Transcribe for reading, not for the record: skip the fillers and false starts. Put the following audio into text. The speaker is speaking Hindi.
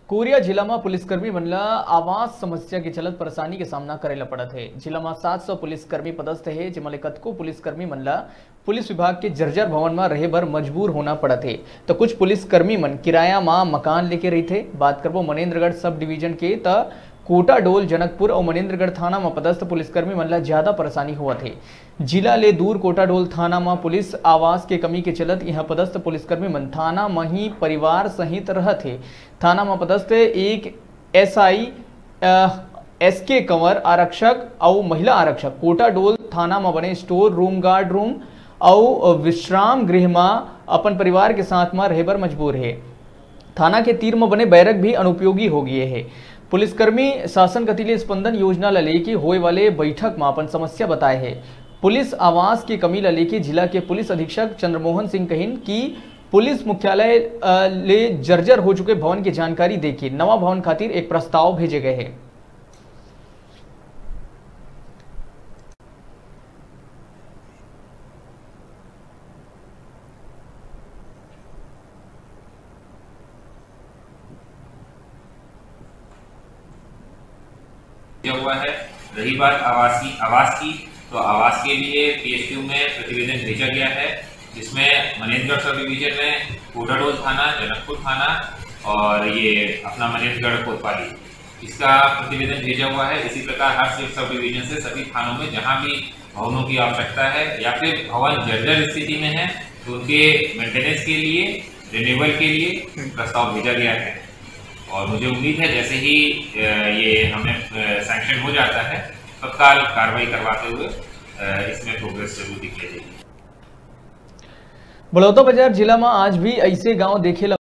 कोरिया जिला में पुलिसकर्मी बनला आवास समस्या के चलत परेशानी के सामना करेला पड़त है। जिला में 700 पुलिसकर्मी पदस्थ है, जिसमें कतको पुलिसकर्मी मनला पुलिस विभाग के जर्जर भवन में रहे बर मजबूर होना पड़त है। तो कुछ पुलिसकर्मी मन किराया में मकान लेके रही थे। बात करबो मनेन्द्रगढ़ सब डिवीजन के त कोटा डोल जनकपुर और मनेन्द्रगढ़ थाना में पदस्थ पुलिसकर्मी मनला ज्यादा परेशानी हुआ थे। जिला ले दूर कोटा डोल थाना में पुलिस आवास के कमी के चलत यहाँ पदस्थ पुलिसकर्मी मन थाना में ही परिवार सहित रह थे। थाना में पदस्थ एक एसआई एसके कंवर आरक्षक और महिला आरक्षक कोटा डोल थाना में बने स्टोर रूम, गार्ड रूम और विश्राम गृह में अपन परिवार के साथ में रहे बर मजबूर है। थाना के तीर में बने बैरक भी अनुपयोगी हो गए है। पुलिसकर्मी शासन गतिले स्पंदन योजना ला लेके होए वाले बैठक में अपन समस्या बताए है। पुलिस आवास की कमी ला लेके जिला के पुलिस अधीक्षक चंद्रमोहन सिंह कहिन कि पुलिस मुख्यालय ले जर्जर हो चुके भवन की जानकारी देके नवा भवन खातिर एक प्रस्ताव भेजे गए हैं। हुआ है। रही बात आवास की, तो आवास के लिए पीएसक्यू में प्रतिवेदन भेजा गया है, जिसमें मनेन्द्रगढ़ सब डिवीजन में कोटा डोल थाना, जनकपुर थाना और ये अपना मनेन्द्रगढ़ कोतवाली, इसका प्रतिवेदन भेजा हुआ है। इसी प्रकार हर सब डिवीजन से सभी थानों में जहां भी भवनों की आवश्यकता है या फिर भवन जर्जर स्थिति में है तो उनके मेंटेनेंस के लिए, रिन्यूअल के लिए प्रस्ताव भेजा गया है। और मुझे उम्मीद है जैसे ही ये हमें सैंक्शन हो जाता है तत्काल कार्रवाई करवाते हुए इसमें प्रोग्रेस जरूर दिखाई देगी। बड़ौदा बाजार जिला में आज भी ऐसे गांव देखे